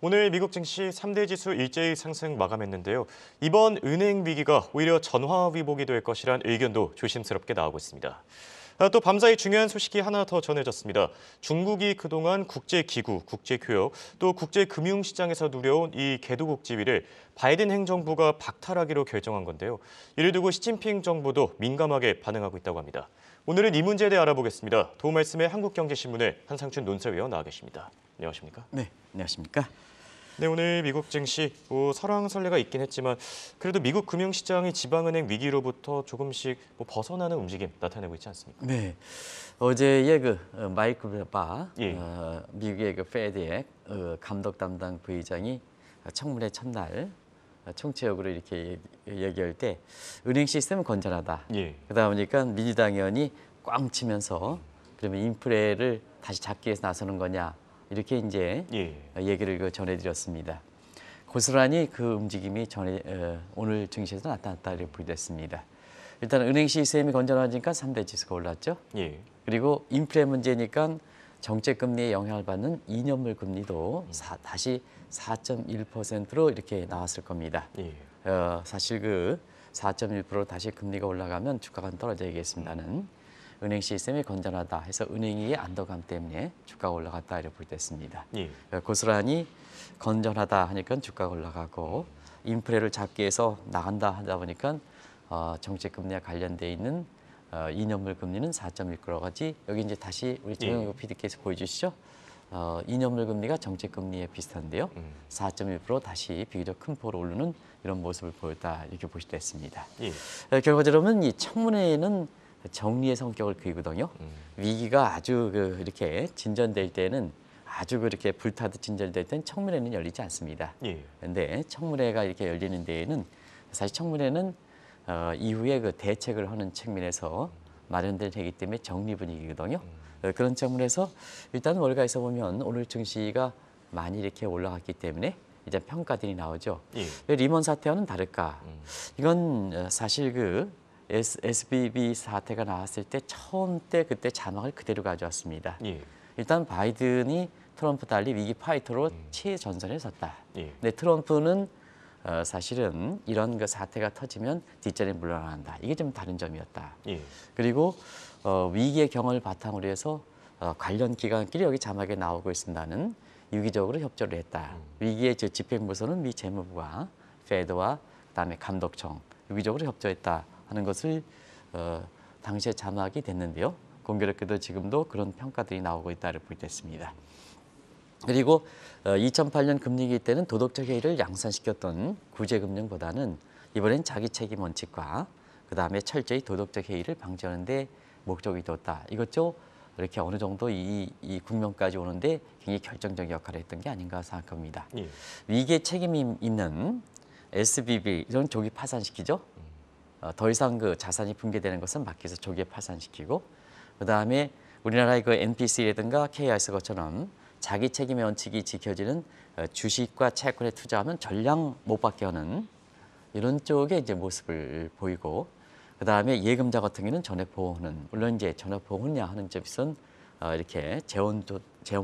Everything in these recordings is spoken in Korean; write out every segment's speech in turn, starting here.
오늘 미국 증시 3대 지수 일제히 상승 마감했는데요. 이번 은행 위기가 오히려 전화 위복이 될 것이란 의견도 조심스럽게 나오고 있습니다. 또 밤사이 중요한 소식이 하나 더 전해졌습니다. 중국이 그동안 국제기구, 국제교역, 또 국제금융시장에서 누려온 이 개도국 지위를 바이든 행정부가 박탈하기로 결정한 건데요. 이를 두고 시진핑 정부도 민감하게 반응하고 있다고 합니다. 오늘은 이 문제에 대해 알아보겠습니다. 도움 말씀에 한국경제신문의 한상춘 논설위원 나와 계십니다. 안녕하십니까? 네, 안녕하십니까? 네, 오늘 미국 증시 설왕설래가 있긴 했지만 그래도 미국 금융시장이 지방은행 위기로부터 조금씩 벗어나는 움직임 나타내고 있지 않습니까? 네, 어제의 마이클 바 예. 미국의 페드의 감독 담당 부의장이 청문회 첫날 총체적으로 이렇게 얘기할 때 은행 시스템은 건전하다. 예. 그러다 보니까 민주당 의원이 꽝 치면서 그러면 인플레를 다시 잡기 위해서 나서는 거냐 이렇게 이제 얘기를 전해드렸습니다. 고스란히 그 움직임이 오늘 증시에서 나타났다 이렇게 보겠습니다. 일단 은행 시스템이 건전해지니까 3대 지수가 올랐죠. 예. 그리고 인플레 문제니까 정책 금리에 영향을 받는 2년물 금리도 다시 4.1%로 이렇게 나왔을 겁니다. 예. 사실 그 4.1% 다시 금리가 올라가면 주가가 떨어져야겠습니다는 은행 시스템이 건전하다 해서 은행의 안도감 때문에 주가가 올라갔다 이렇게 볼 때 있습니다. 예. 고스란히 건전하다 하니까 주가가 올라가고 인플레를 잡기 위해서 나간다 하다 보니까 정책 금리와 관련돼 있는 2년물 금리는 4.1%까지 여기 이제 다시 우리 정영국 PD께서 보여주시죠. 2년물 금리가 정책 금리에 비슷한데요. 4.1% 다시 비교적 큰 폭으로 오르는 이런 모습을 보였다 이렇게 보실 때 있습니다. 예. 결과적으로는 이 청문회는 정리의 성격을 띠거든요. 위기가 아주 이렇게 진전될 때는 아주 그렇게 불타듯 진전될 때는 청문회는 열리지 않습니다. 그런데 청문회가 이렇게 열리는 데에는 사실 청문회는 이후에 그 대책을 하는 측면에서 마련된 되기 때문에 정리 분위기거든요. 그런 측면에서 일단 월가에서 보면 오늘 증시가 많이 이렇게 올라갔기 때문에 이제 평가들이 나오죠. 왜 리먼 사태와는 다를까? 이건 사실 SBB 사태가 나왔을 때 처음 그때 자막을 그대로 가져왔습니다. 일단 바이든이 트럼프 달리 위기 파이터로 최전선에 섰다. 근데 트럼프는 사실은 이런 그 사태가 터지면 뒷전에 물러난다. 이게 좀 다른 점이었다. 그리고 위기의 경험을 바탕으로 해서 관련 기관끼리 여기 자막에 나오고 있습니다는 유기적으로 협조를 했다. 위기의 집행부서는 미 재무부와 페드와 그다음에 감독청 유기적으로 협조했다 하는 것을 당시에 자막이 됐는데요. 공교롭게도 지금도 그런 평가들이 나오고 있다를 볼 때 있습니다. 그리고 2008년 금리위기 때는 도덕적 해이를 양산시켰던 구제금융보다는 이번엔 자기 책임 원칙과 그다음에 철저히 도덕적 해이를 방지하는 데 목적이 뒀다. 이것도 이렇게 어느 정도 이 국면까지 오는데 굉장히 결정적 역할을 했던 게 아닌가 생각합니다. 위기에 책임이 있는 SBB 이런 조기 파산시키죠. 더 이상 그 자산이 붕괴되는 것은 막기 위해서 조기에 파산시키고 그다음에 우리나라의 그 NPC라든가 KIS 것처럼 자기 책임의 원칙이 지켜지는 주식과 채권에 투자하면 전량 못 받게 하는 이런 쪽의 이제 모습을 보이고 그다음에 예금자 같은 경우는 전액 보호는 물론 이제 전액 보호냐 하는 점에서는 이렇게 재원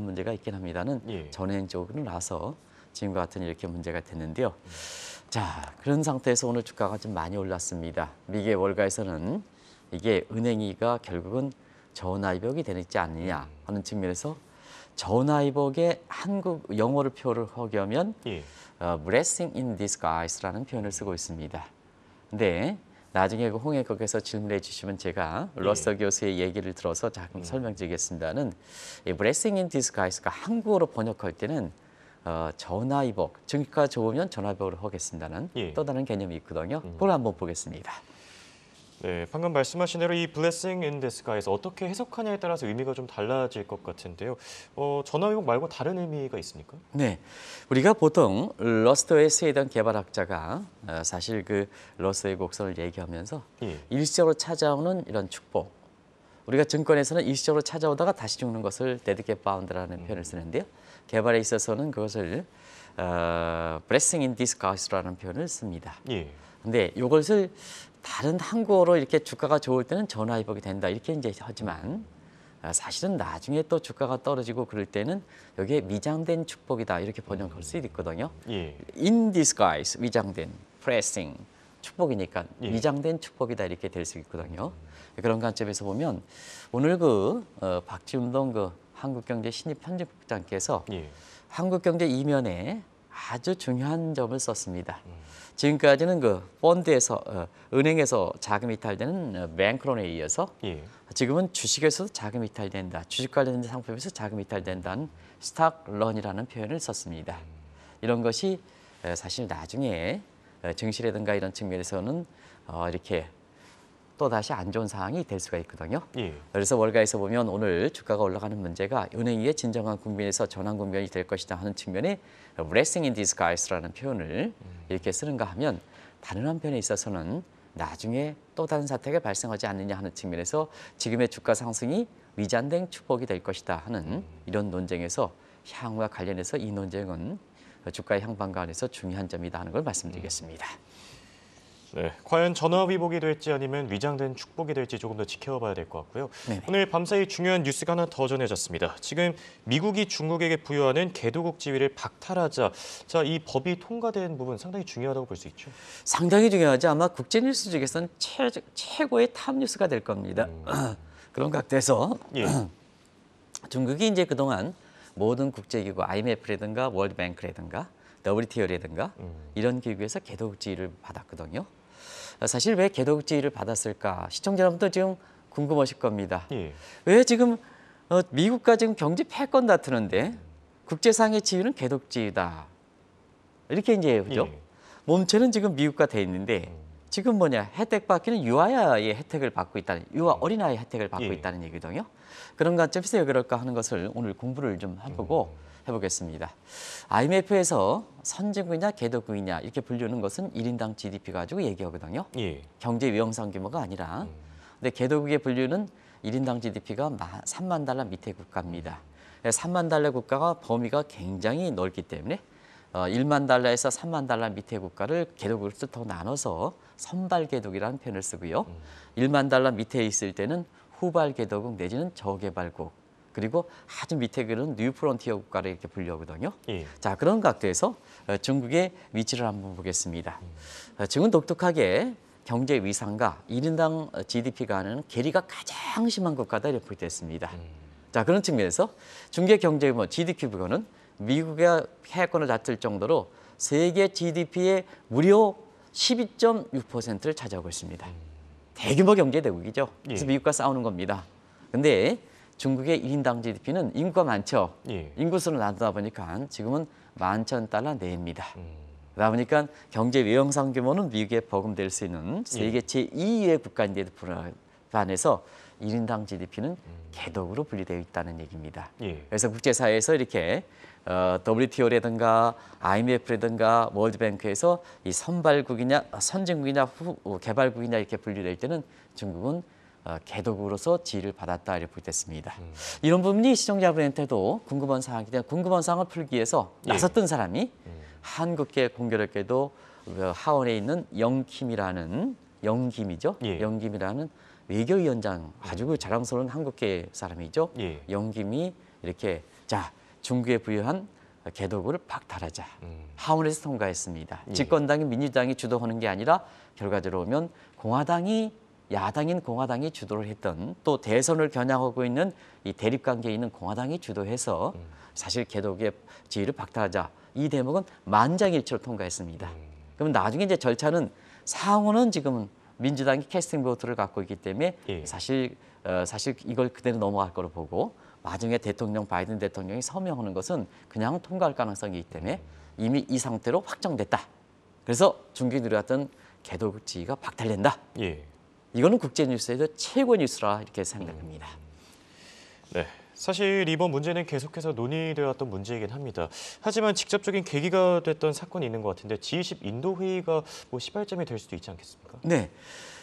문제가 있긴 합니다는 전행 쪽으로 나서 지금과 같은 이렇게 문제가 됐는데요. 자, 그런 상태에서 오늘 주가가 좀 많이 올랐습니다. 미국의 월가에서는 이게 은행위가 결국은 전화위복이 되지 않느냐 하는 측면에서 전화위복의 한국 영어를 표를 하면 blessing in disguise라는 표현을 쓰고 있습니다. 근데 나중에 그 홍해국에서 질문해 주시면 제가 러서 교수의 얘기를 들어서 조금 설명드리겠습니다는 이 blessing in disguise가 한국어로 번역할 때는 전화위복, 증가 좋으면 전화위복으로 하겠습니다는 또 다른 개념이 있거든요. 그걸 한번 보겠습니다. 네, 방금 말씀하신 대로 이 blessing in disguise 어떻게 해석하냐에 따라서 의미가 좀 달라질 것 같은데요. 전화위복 말고 다른 의미가 있습니까? 네, 우리가 보통 러스트의 스웨덴 개발학자가 사실 그 러스트의 곡선을 얘기하면서 일시적으로 찾아오는 이런 축복. 우리가 증권에서는 일시적으로 찾아오다가 다시 죽는 것을 dead get bound라는 표현을 쓰는데요. 개발에 있어서는 그것을 blessing in disguise라는 표현을 씁니다. 근데 이것을 다른 한국어로 이렇게 주가가 좋을 때는 전화위복이 된다 이렇게 이제 하지만 사실은 나중에 또 주가가 떨어지고 그럴 때는 여기에 위장된 축복이다 이렇게 번역할 수 있거든요. 예. In disguise, 위장된, pressing, 축복이니까 예. 위장된 축복이다 이렇게 될 수 있거든요. 그런 관점에서 보면 오늘 박지운동 한국경제 신입 편집국장께서 예. 한국경제 이면에 아주 중요한 점을 썼습니다. 지금까지는 펀드에서 은행에서 자금 이탈되는 뱅크론에 이어서 예. 지금은 주식에서도 자금 이탈된다. 주식 관련된 상품에서 자금 이탈된다는 스탁런이라는 표현을 썼습니다. 이런 것이 사실 나중에 증시라든가 이런 측면에서는 이렇게 또 다시 안 좋은 상황이 될 수가 있거든요. 예. 그래서 월가에서 보면 오늘 주가가 올라가는 문제가 은행위의 진정한 국면에서 전환 국면이 될 것이다 하는 측면에 blessing in disguise라는 표현을 이렇게 쓰는가 하면 다른 한편에 있어서는 나중에 또 다른 사태가 발생하지 않느냐 하는 측면에서 지금의 주가 상승이 위장된 축복이 될 것이다 하는 이런 논쟁에서 향후와 관련해서 이 논쟁은 주가의 향방관에서 중요한 점이다 하는 걸 말씀드리겠습니다. 네, 과연 전화 위복이 될지 아니면 위장된 축복이 될지 조금 더 지켜봐야 될 것 같고요. 네네. 오늘 밤사이 중요한 뉴스가 하나 더 전해졌습니다. 지금 미국이 중국에게 부여하는 개도국 지위를 박탈하자. 자, 이 법이 통과된 부분 상당히 중요하다고 볼 수 있죠. 상당히 중요하죠. 아마 국제 뉴스 중에서는 최고의 탑 뉴스가 될 겁니다. 그런 각도에서 예. 중국이 이제 그동안 모든 국제기구 IMF라든가 월드뱅크라든가 WTO라든가 이런 기구에서 개도국 지위를 받았거든요. 사실 왜 개도국 지위를 받았을까? 시청자 여러분도 지금 궁금하실 겁니다. 예. 왜 지금 미국과 지금 경제 패권 다투는데 국제상의 지위는 개도국 지위다. 이렇게 이제 그죠? 예. 몸체는 지금 미국과 돼 있는데 지금 혜택 받기는 유아의 혜택을 받고 있다는 유아 어린아이의 혜택을 받고 예. 있다는 얘기거든요. 그런 관점에서 왜 그럴까 하는 것을 오늘 공부를 좀 해보겠습니다. IMF에서 선진국이냐 개도국이냐 이렇게 분류는 것은 1인당 GDP 가지고 얘기하거든요. 예. 경제 위험상 규모가 아니라. 근데 개도국의 분류는 1인당 GDP가 3만 달러 밑에 국가입니다. 3만 달러 국가가 범위가 굉장히 넓기 때문에 1만 달러에서 3만 달러 밑에 국가를 개도국을 또 나눠서 선발 개도국이라는 표현을 쓰고요. 1만 달러 밑에 있을 때는 후발 개도국 내지는 저개발국 그리고 아주 밑에 그런 뉴 프론티어 국가를 이렇게 분류하거든요. 예. 자, 그런 각도에서 중국의 위치를 한번 보겠습니다. 중국은 독특하게 경제 위상과 1인당 GDP 간의 괴리가 가장 심한 국가다 이렇게 보겠습니다. 자, 그런 측면에서 중국의 경제 규모 GDP 부분은 미국의 패권을 다툴 정도로 세계 GDP의 무려 12.6%를 차지하고 있습니다. 대규모 경제 대국이죠. 그래서 예. 미국과 싸우는 겁니다. 근데 중국의 1인당 GDP는 인구가 많죠. 예. 인구수로 나누다 보니까 지금은 11,000달러 내입니다. 그러다 보니까 경제 외형상 규모는 미국에 버금될 수 있는 세계 제2위의 국가인데도 불안해서 1인당 GDP는 개독으로 분리되어 있다는 얘기입니다. 예. 그래서 국제사회에서 이렇게 WTO라든가 IMF라든가 월드뱅크에서 이 선발국이냐 선진국이냐 개발국이냐 이렇게 분류될 때는 중국은 개독으로서 지위를 받았다 이렇게 보겠습니다. 이런 부분이 시청자분한테도 궁금한 사항이기 때문에 궁금한 사항을 풀기 위해서 나섰던 사람이 한국계 공교롭게도 하원에 있는 영김이라는 영김이죠. 예. 영김이라는 외교위원장 아주 자랑스러운 한국계 사람이죠. 예. 영김이 이렇게 자 중국에 부여한 개도국을 박탈하자. 하원에서 통과했습니다. 예. 집권당인 민주당이 주도하는 게 아니라 결과적으로 보면 공화당이 야당인 공화당이 주도를 했던 또 대선을 겨냥하고 있는 이 대립관계에 있는 공화당이 주도해서 사실 개독의 지위를 박탈하자. 이 대목은 만장일치로 통과했습니다. 그러면 나중에 이제 절차는 상원은 지금 민주당이 캐스팅 보트를 갖고 있기 때문에 예. 사실 이걸 그대로 넘어갈 거로 보고 나중에 바이든 대통령이 서명하는 것은 그냥 통과할 가능성이 있기 때문에 이미 이 상태로 확정됐다. 그래서 중국이 누려왔던 개독 지위가 박탈된다. 예. 이거는 국제 뉴스에서 최고 뉴스라 이렇게 생각합니다. 네. 사실 이번 문제는 계속해서 논의되었던 문제이긴 합니다. 하지만 직접적인 계기가 됐던 사건이 있는 것 같은데 G20 인도 회의가 시발점이 될 수도 있지 않겠습니까? 네,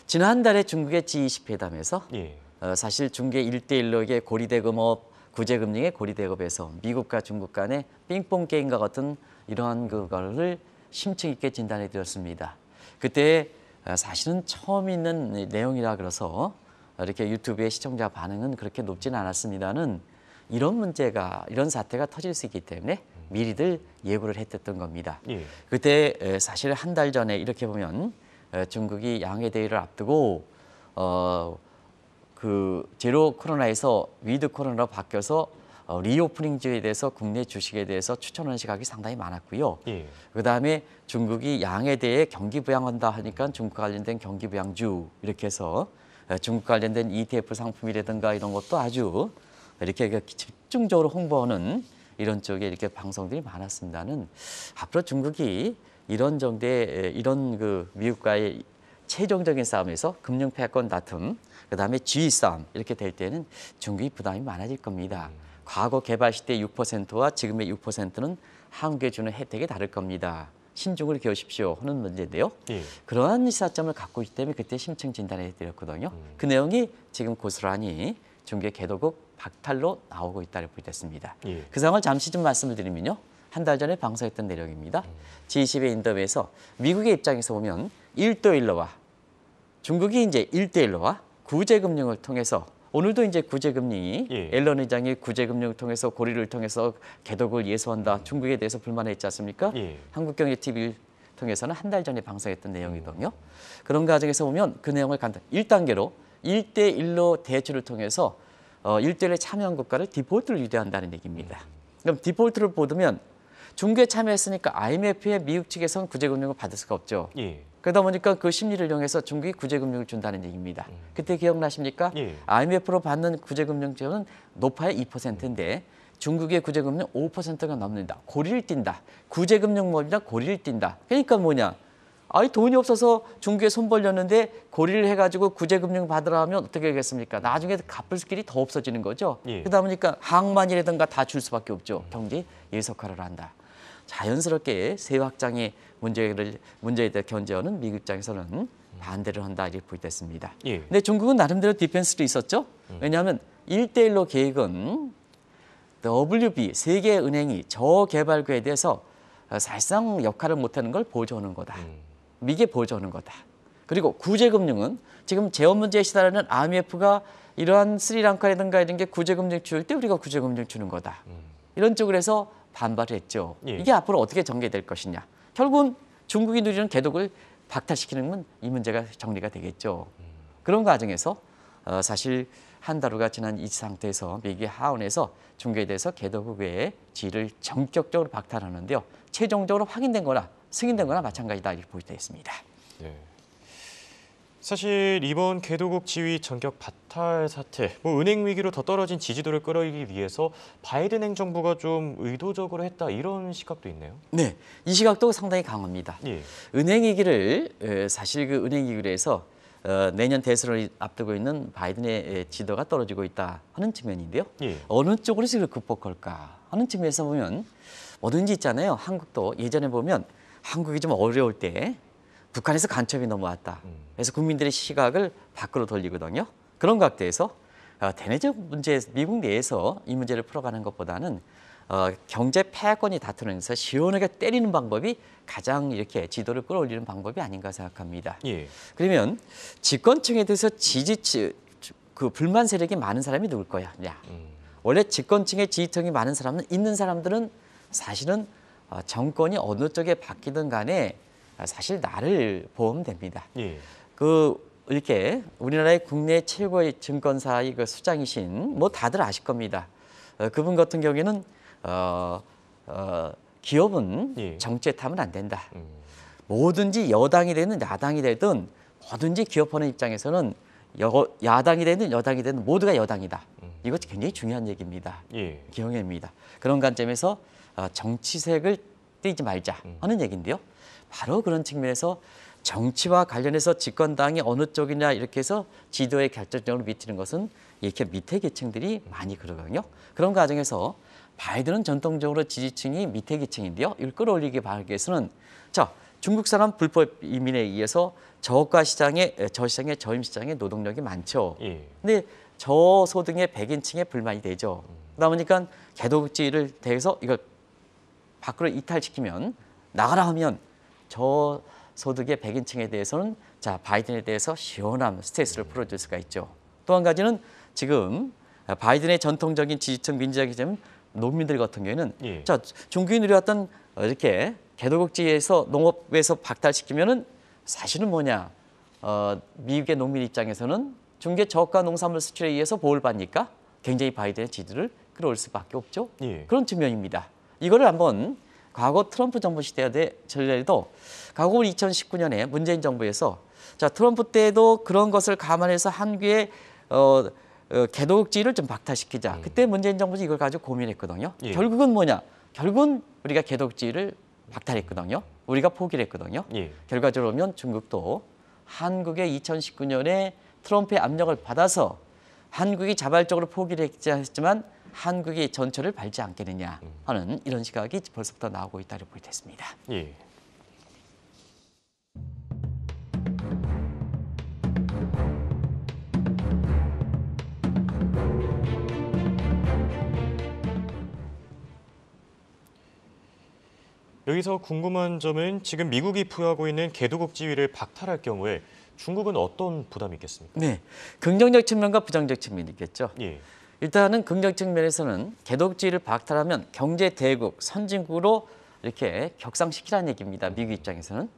지난달에 중국의 G20 회담에서 예. 사실 중국의 1대1로 고리대금업, 구제금융의 고리대금업에서 미국과 중국 간의 빙봉 게임과 같은 이러한 그거를 심층 있게 진단해 드렸습니다. 그때 사실은 처음 있는 내용이라 그래서 이렇게 유튜브의 시청자 반응은 그렇게 높지는 않았습니다는 이런 문제가 이런 사태가 터질 수 있기 때문에 미리들 예고를 했던 겁니다. 예. 그때 사실 한 달 전에 이렇게 보면 중국이 양해 대회를 앞두고 그 제로 코로나에서 위드 코로나로 바뀌어서 리오프닝주에 대해서 국내 주식에 대해서 추천하는 시각이 상당히 많았고요. 예. 그다음에 중국이 양에 대해 경기 부양한다 하니까 중국 관련된 경기 부양주 이렇게 해서 중국 관련된 ETF 상품이라든가 이런 것도 아주 이렇게 집중적으로 홍보하는 이런 쪽에 이렇게 방송들이 많았습니다는 앞으로 중국이 이런 정도의 이런 그 미국과의 최종적인 싸움에서 금융 패권 다툼, 그다음에 지위 싸움 이렇게 될 때는 중국이 부담이 많아질 겁니다. 과거 개발 시대 6%와 지금의 6%는 한국에 주는 혜택이 다를 겁니다. 신중을 기하십시오 하는 문제인데요. 예. 그러한 시사점을 갖고 있기 때문에 그때 심층 진단해 드렸거든요. 그 내용이 지금 고스란히 중국의 개도국 박탈로 나오고 있다고 보겠습니다. 예. 그 상황을 잠시 좀 말씀을 드리면요. 한 달 전에 방송했던 내용입니다. G20의 인터뷰에서 미국의 입장에서 보면 1대1로와 중국이 이제 1대1로와 구제금융을 통해서 오늘도 이제 구제금융이 예. 앨런 의장이 구제금융을 통해서 고리를 통해서 개독을 예소한다. 중국에 대해서 불만했지 않습니까? 예. 한국경제TV를 통해서는 한 달 전에 방송했던 내용이거든요. 그런 과정에서 보면 그 내용을 간단 1단계로 1대1로 대출을 통해서 1대1에 참여한 국가를 디폴트를 유도한다는 얘기입니다. 그럼 디폴트를 보면 중국에 참여했으니까 IMF의 미국 측에서는 구제금융을 받을 수가 없죠. 예. 그러다 보니까 그 심리를 이용해서 중국이 구제금융을 준다는 얘기입니다. 그때 기억나십니까? 예. IMF로 받는 구제금융 지원은 높아야 2%인데 중국의 구제금융 5%가 넘는다. 고리를 띈다. 구제금융 뭐냐? 고리를 띈다. 그러니까 뭐냐? 아니 돈이 없어서 중국에 손 벌렸는데 고리를 해가지고 구제금융 받으라 하면 어떻게 하겠습니까? 나중에 갚을 길이 더 없어지는 거죠. 예. 그러다 보니까 항만이라든가 다 줄 수밖에 없죠. 경제 예속화를 한다. 자연스럽게 세 확장의 문제에 대해 견제하는 미국 입장에서는 반대를 한다 이렇게 보겠습니다. 예. 근데 중국은 나름대로 디펜스도 있었죠. 왜냐하면 1대1로 계획은 WB 세계은행이 저개발국에 대해서 사실상 역할을 못하는 걸 보조하는 거다. 미국에 보조하는 거다. 그리고 구제금융은 지금 재원 문제에 시달리는 IMF가 이러한 스리랑카라든가 이런 게 구제금융 줄 때 우리가 구제금융 주는 거다. 이런 쪽으로 해서 반발을 했죠. 예. 이게 앞으로 어떻게 전개될 것이냐. 결국은 중국이 누리는 개독을 박탈시키는 건 이 문제가 정리가 되겠죠. 그런 과정에서 사실 한 달 후가 지난 이 상태에서 미국이 하원에서 중국에 대해서 개독국의 지위를 전격적으로 박탈하는데요. 최종적으로 확인된 거나 승인된 거나 마찬가지다 이렇게 볼 수 있습니다. 네. 사실 이번 개도국 지위 전격 박탈 사태, 은행 위기로 더 떨어진 지지도를 끌어올리기 위해서 바이든 행정부가 좀 의도적으로 했다 이런 시각도 있네요. 네, 이 시각도 상당히 강합니다. 예. 은행 위기를 사실 그 은행 위기로 해서 내년 대선을 앞두고 있는 바이든의 지도가 떨어지고 있다 하는 측면인데요. 예. 어느 쪽으로 이걸 극복할까 하는 측면에서 보면 뭐든지 있잖아요. 한국도 예전에 보면 한국이 좀 어려울 때 북한에서 간첩이 넘어왔다. 그래서 국민들의 시각을 밖으로 돌리거든요. 그런 각도에서 대내적 문제, 미국 내에서 이 문제를 풀어가는 것보다는 경제 패권이 다투면서 시원하게 때리는 방법이 가장 이렇게 지도를 끌어올리는 방법이 아닌가 생각합니다. 예. 그러면 집권층에 대해서 그 불만 세력이 많은 사람이 누굴 거야? 원래 집권층의 지지층이 많은 사람은 있는 사람들은 사실은 정권이 어느 쪽에 바뀌든 간에 사실 나를 보면 됩니다. 예. 이렇게 우리나라의 국내 최고의 증권사의 그 수장이신 뭐 다들 아실 겁니다. 그분 같은 경우에는 기업은 예. 정치에 타면 안 된다. 뭐든지 여당이 되든 야당이 되든 뭐든지 기업하는 입장에서는 야당이 되든 여당이 되든 모두가 여당이다. 이것이 굉장히 중요한 얘기입니다. 예. 기억입니다. 그런 관점에서 정치색을 띄지 말자 하는 얘기인데요. 바로 그런 측면에서 정치와 관련해서 집권당이 어느 쪽이냐 이렇게 해서 지도에 결정적으로 미치는 것은 이렇게 밑에 계층들이 많이 그러거든요. 그런 과정에서 바이든은 전통적으로 지지층이 밑에 계층인데요. 이걸 끌어올리기 바라기 위해서는 중국 사람 불법 이민에 의해서 저시장의 저임시장에 노동력이 많죠. 예. 근데 저소득의 백인층에 불만이 되죠. 그러다 보니까 개독지를 대해서 이걸 밖으로 이탈시키면 나가라 하면 저소득의 백인층에 대해서는 바이든에 대해서 시원한 스트레스를 풀어줄 수가 있죠. 또 한 가지는 지금 바이든의 전통적인 지지층 민주적인 농민들 같은 경우에는 예. 자, 중국이 누려왔던 이렇게 개도국지에서 농업에서 박탈시키면은 사실은 뭐냐? 미국의 농민 입장에서는 중국의 저가 농산물 수출에 의해서 보호를 받으니까 굉장히 바이든의 지지를 끌어올 수밖에 없죠. 예. 그런 측면입니다. 이거를 한번 과거 트럼프 정부 시대에도 과거 2019년에 문재인 정부에서 자 트럼프 때도 그런 것을 감안해서 한국의 개도국지를 좀 박탈시키자. 그때 문재인 정부는 이걸 가지고 고민했거든요. 예. 결국은 뭐냐? 결국은 우리가 개도국지를 박탈했거든요. 우리가 포기를 했거든요. 예. 결과적으로 보면 중국도 한국의 2019년에 트럼프의 압력을 받아서 한국이 자발적으로 포기를 했지만 한국이 전철을 밟지 않겠느냐 하는 이런 시각이 벌써부터 나오고 있다고 보게 됐습니다. 예. 여기서 궁금한 점은 지금 미국이 부여하고 있는 개도국 지위를 박탈할 경우에 중국은 어떤 부담이 있겠습니까? 네, 긍정적 측면과 부정적 측면이 있겠죠. 예. 일단은 긍정 측면에서는 개도국지를 박탈하면 경제 대국, 선진국으로 이렇게 격상시키라는 얘기입니다. 미국 입장에서는.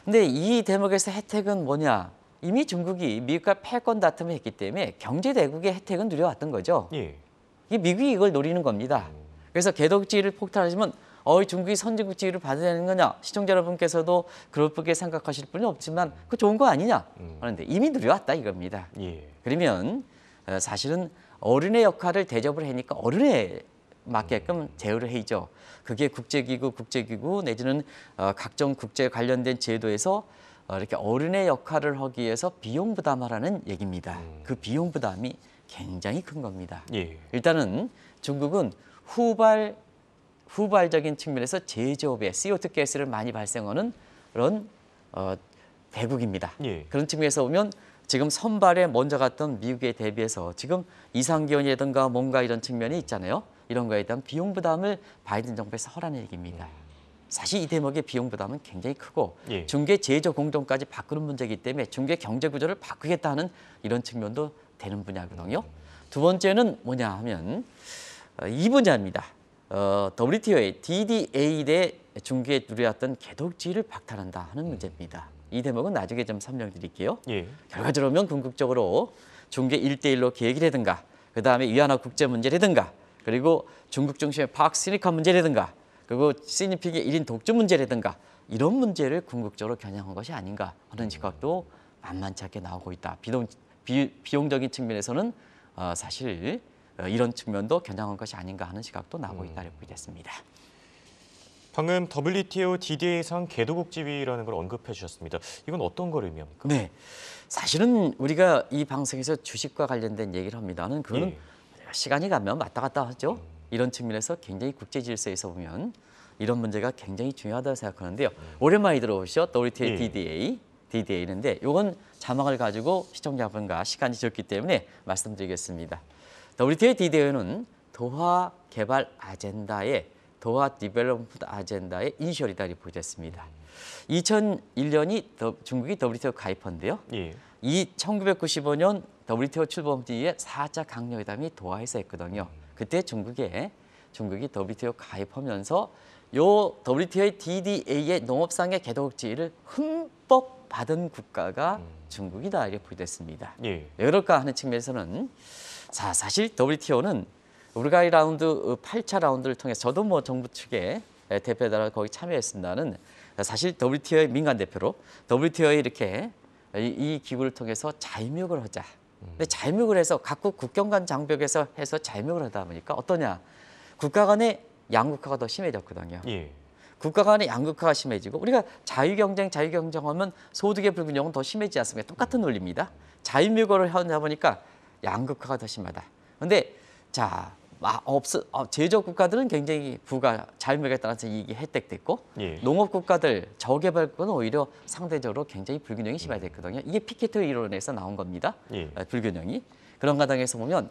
근데 이 대목에서 혜택은 뭐냐? 이미 중국이 미국과 패권 다툼을 했기 때문에 경제 대국의 혜택은 누려왔던 거죠. 예. 이게 미국이 이걸 노리는 겁니다. 그래서 개도국지위를 폭탄하시면 중국이 선진국 지위를 받아야 되는 거냐? 시청자 여러분께서도 그렇게 생각하실 분이 없지만 그거 좋은 거 아니냐? 하는데 이미 누려왔다 이겁니다. 예. 그러면 사실은 어른의 역할을 대접을 하니까 어른에 맞게끔 제어를 해야죠. 그게 국제기구 내지는 각종 국제 관련된 제도에서 이렇게 어른의 역할을 하기 위해서 비용 부담하라는 얘기입니다. 그 비용 부담이 굉장히 큰 겁니다. 예. 일단은 중국은 후발적인 측면에서 제조업에 CO2 가스를 많이 발생하는 그런 대국입니다. 예. 그런 측면에서 보면 지금 선발에 먼저 갔던 미국에 대비해서 지금 이상기온이라든가 뭔가 이런 측면이 있잖아요. 이런 거에 대한 비용 부담을 바이든 정부에서 하라는 얘기입니다. 사실 이 대목의 비용 부담은 굉장히 크고 예. 중개 제조 공정까지 바꾸는 문제이기 때문에 중개 경제 구조를 바꾸겠다는 이런 측면도 되는 분야거든요. 두 번째는 뭐냐 하면 이 분야입니다. WTO의 DDA 대 중국에 누려왔던 개독지위를 박탈한다 하는 문제입니다. 이 대목은 나중에 좀 설명드릴게요. 예. 결과적으로 보면 궁극적으로 중개 1대1로 계획이라든가 그다음에 위안화 국제 문제라든가 그리고 중국 중심의 파크 시리콘 문제라든가 그리고 시진핑의 1인 독주 문제라든가 이런 문제를 궁극적으로 겨냥한 것이 아닌가 하는 시각도 만만치 않게 나오고 있다. 비용적인 측면에서는 사실 이런 측면도 겨냥한 것이 아닌가 하는 시각도 나오고 있다고 보게 됐습니다. 방금 WTO DDA상 개도국 지위라는 걸 언급해 주셨습니다. 이건 어떤 걸 의미합니까? 네, 사실은 우리가 이 방송에서 주식과 관련된 얘기를 합니다는 그거는 예. 시간이 가면 왔다 갔다 하죠. 이런 측면에서 굉장히 국제 질서에서 보면 이런 문제가 굉장히 중요하다고 생각하는데요. 오랜만에 들어오시죠. WTO 예. DDA인데 이건 자막을 가지고 시청자분과 시간이 적기 때문에 말씀드리겠습니다. WTO DDA는 도하 개발 아젠다의 도하 디벨롭먼트 아젠다의 이니셜이다 이렇게 보겠습니다. 2001년이 중국이 WTO 가입한데요. 예. 이 1995년 WTO 출범 뒤에 4차 강력회담이 도하에서 했거든요. 그때 중국이 WTO 가입하면서 요 WTO의 DDA의 농업상의 개도국 지위를 흠뻑 받은 국가가 중국이다 이렇게 보겠습니다. 예. 왜 그럴까 하는 측면에서는 사실 WTO는 우루과이 라운드 8차 라운드를 통해서 저도 뭐 정부 측에 대표자로 거기 참여했습니다는 사실 WTO의 민간 대표로 WTO에 이렇게 이 기구를 통해서 자유무역을 하자. 근데 자유무역을 해서 각국 국경 간 장벽에서 해서 자유무역을 하다 보니까 어떠냐? 국가 간의 양극화가 더 심해졌거든요. 예. 국가 간의 양극화가 심해지고 우리가 자유경쟁하면 소득의 불균형은 더 심해지지 않습니까? 똑같은 논리입니다. 자유무역을 하다 보니까 양극화가 더 심하다. 그런데 제조업 국가들은 굉장히 자유무역에 따라서 이익이 혜택됐고 예. 농업 국가들, 저개발국은 오히려 상대적으로 굉장히 불균형이 심화됐거든요. 이게 피케트 이론에서 나온 겁니다. 예. 불균형이. 그런 과정에서 보면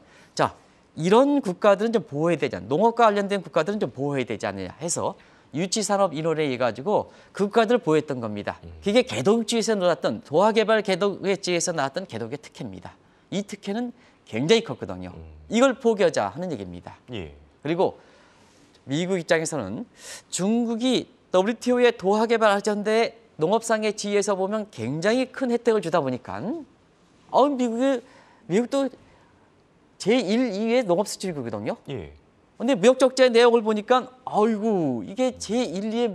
이런 국가들은 좀 보호해야 되지 않냐. 농업과 관련된 국가들은 좀 보호해야 되지 않느냐 해서 유치산업 인원에 의해 가지고 그 국가들을 보호했던 겁니다. 그게 개도국지에서 나왔던 도하개발 개도국지에서 나왔던 개도국의 특혜입니다. 이 특혜는 굉장히 컸거든요. 이걸 포기하자 하는 얘기입니다. 예. 그리고 미국 입장에서는 중국이 WTO의 도하개발아젠다의 농업상의 지위에서 보면 굉장히 큰 혜택을 주다 보니까 미국도 제1, 2위의 농업 수출국이거든요. 예. 근데 무역 적자의 내용을 보니까 아이고 이게 제1, 2위의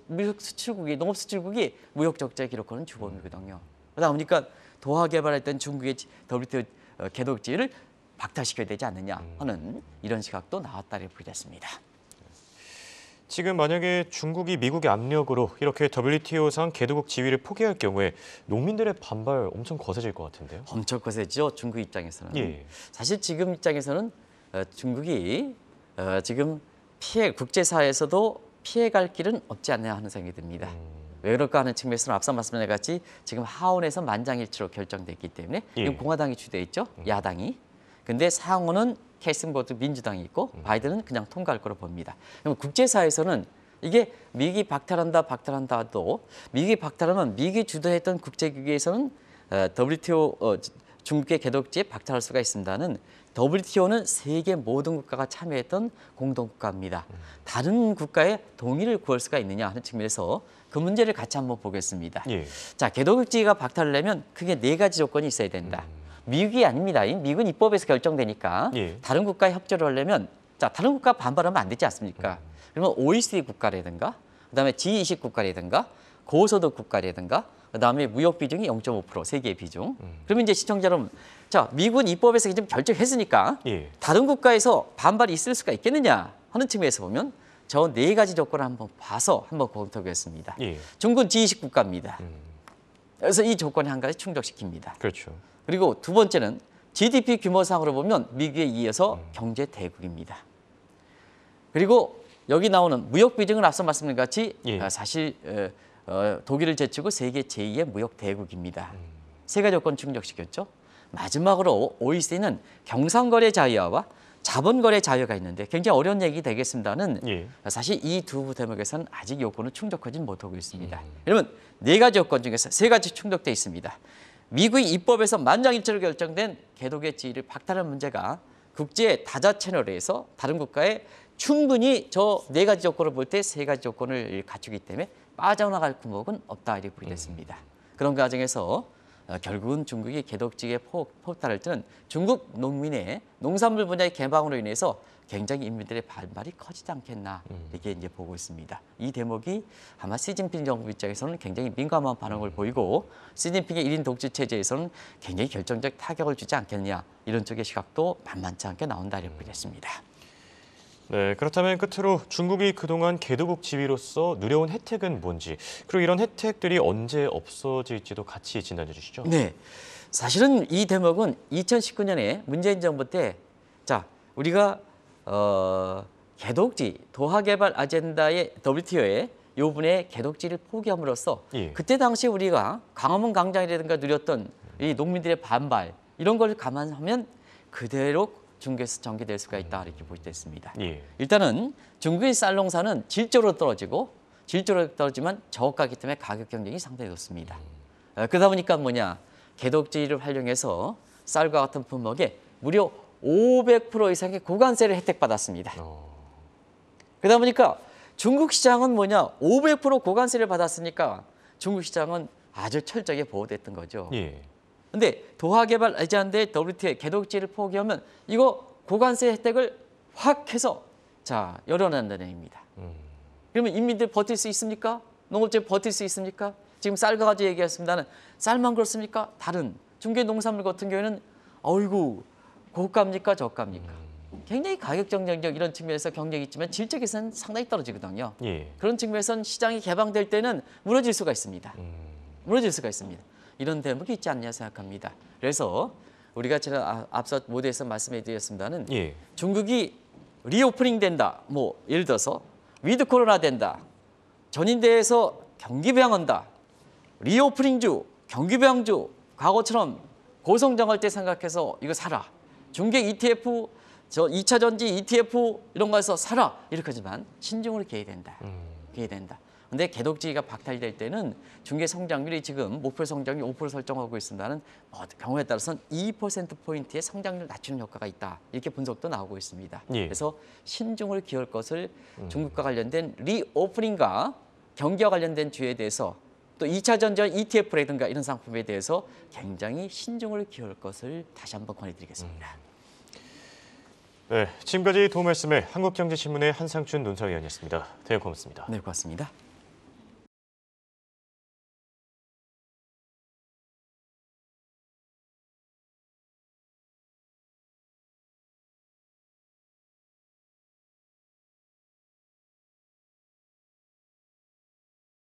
무역 수출국이 농업 수출국이 무역 적자의 기록하는 주범이거든요. 그러다 보니까 도하개발했던 중국의 WTO 개독 지위를 박탈시켜야 되지 않느냐 하는 이런 시각도 나왔다고 보겠습니다. 지금 만약에 중국이 미국의 압력으로 이렇게 WTO상 개도국 지위를 포기할 경우에 농민들의 반발 엄청 거세질 것 같은데요? 엄청 거세죠. 중국 입장에서는. 예. 사실 지금 입장에서는 중국이 지금 국제사회에서도 피해갈 길은 없지 않냐 하는 생각이 듭니다. 왜 그럴까 하는 측면에서는 앞서 말씀드린 같이 지금 하원에서 만장일치로 결정됐기 때문에 예. 지금 공화당이 주도해 있죠. 야당이. 근데 상원은 캐싱보드 민주당이 있고 바이든은 그냥 통과할 거로 봅니다. 그럼 국제사회에서는 이게 미국이 박탈한다도 미국이 박탈하면 미국이 주도했던 국제기구에서는 WTO 중국의 개독지에 박탈할 수가 있습니다는 WTO는 세계 모든 국가가 참여했던 공동국가입니다. 다른 국가의 동의를 구할 수가 있느냐 하는 측면에서 그 문제를 같이 한번 보겠습니다. 예. 자, 개독지가 박탈하려면 크게 4가지 조건이 있어야 된다. 미국이 아닙니다. 미국은 입법에서 결정되니까 예. 다른 국가에 협조를 하려면 자, 다른 국가 반발하면 안 되지 않습니까? 그러면 OECD 국가라든가 그다음에 G20 국가라든가 고소득 국가라든가 그다음에 무역 비중이 0.5% 세계의 비중. 그러면 이제 시청자 여러분, 자, 미국은 입법에서 좀 결정했으니까 예. 다른 국가에서 반발이 있을 수가 있겠느냐 하는 측면에서 보면 저 4가지 조건을 한번 봐서 한번 검토하겠습니다. 예. 중국은 G20 국가입니다. 그래서 이 조건에 한 가지 충족시킵니다. 그렇죠. 그리고 두 번째는 GDP 규모상으로 보면 미국에 이어서 경제 대국입니다. 그리고 여기 나오는 무역 비중은 앞서 말씀드린 것 같이 예. 사실 독일을 제치고 세계 제2의 무역 대국입니다. 세 가지 조건 충족시켰죠. 마지막으로 OECD는 경상거래 자유화와 자본거래 자유가 있는데 굉장히 어려운 얘기 되겠습니다는 예. 사실 이 두 대목에서는 아직 요건을 충족하지 못하고 있습니다. 여러분 4가지 조건 중에서 3가지 충족돼 있습니다. 미국이 입법에서 만장일치로 결정된 개독의 지위를 박탈하는 문제가 국제 다자 채널에서 다른 국가에 충분히 저 4가지 조건을 볼 때 3가지 조건을 갖추기 때문에 빠져나갈 구멍은 없다 이렇게 보겠습니다. 그런 과정에서 결국은 중국이 개독지에 포탈할 때는 중국 농민의 농산물 분야의 개방으로 인해서 굉장히 인민들의 반발이 커지지 않겠나 이렇게 이제 보고 있습니다. 이 대목이 아마 시진핑 정부 입장에서는 굉장히 민감한 반응을 보이고 시진핑의 1인 독재 체제에서는 굉장히 결정적 타격을 주지 않겠냐 이런 쪽의 시각도 만만치 않게 나온다 이렇게 보겠습니다. 네, 그렇다면 끝으로 중국이 그동안 개도국 지위로서 누려온 혜택은 뭔지, 그리고 이런 혜택들이 언제 없어질지도 같이 진단해 주시죠. 네, 사실은 이 대목은 2019년에 문재인 정부 때 자, 우리가 개독지, 도하개발 아젠다의 WTO의 이 부분의 개독지를 포기함으로써 예. 그때 당시 우리가 광화문 광장이라든가 누렸던 이 농민들의 반발 이런 걸 감안하면 그대로 중국에서 전개될 수가 있다 이렇게 볼 때 있습니다. 예. 일단은 중국의 쌀 농사는 질적으로 떨어지만 저가기 때문에 가격 경쟁이 상당히 좋습니다. 그러다 보니까 뭐냐 개독지를 활용해서 쌀과 같은 품목에 무려 500% 이상의 고관세를 혜택받았습니다. 그러다 보니까 중국 시장은 뭐냐 500% 고관세를 받았으니까 중국 시장은 아주 철저하게 보호됐던 거죠. 예. 근데 도하개발 아젠다의 WTO의 개독지를 포기하면 이거 고관세 혜택을 확 해서 자 열어낸다는 얘기입니다. 그러면 인민들 버틸 수 있습니까? 농업체 버틸 수 있습니까? 지금 쌀과 가지고 얘기했습니다는 쌀만 그렇습니까? 다른 중개 농산물 같은 경우에는 어이구 고가입니까? 저가입니까? 굉장히 가격 경쟁력 이런 측면에서 경쟁이 있지만 질적에서는 상당히 떨어지거든요. 예. 그런 측면에서는 시장이 개방될 때는 무너질 수가 있습니다. 무너질 수가 있습니다. 이런 대목이 있지 않냐 생각합니다. 그래서 우리가 제가 앞서 모두에서 말씀해 드렸습니다는 예. 중국이 리오프닝 된다. 뭐 예를 들어서 위드 코로나 된다. 전인대에서 경기 부양한다. 리오프닝주, 경기 부양주 과거처럼 고성장할 때 생각해서 이거 사라. 중개 ETF, 저 2차 전지 ETF 이런 거에서 사라. 이렇게 하지만 신중으로 개야 된다. 해야 된다. 근데 개독지가 박탈될 때는 중개 성장률이 지금 목표 성장률 5% 설정하고 있습니다는 경우에 따라서는 2%포인트의 성장률 낮추는 효과가 있다. 이렇게 분석도 나오고 있습니다. 예. 그래서 신중을 기할 것을 중국과 관련된 리오프닝과 경기와 관련된 주에 대해서 또 2차 전지 ETF라든가 이런 상품에 대해서 굉장히 신중을 기할 것을 다시 한번 권해드리겠습니다. 네, 지금까지 도움 말씀에 한국경제신문의 한상춘 논설위원이었습니다. 대응 고맙습니다. 네, 고맙습니다.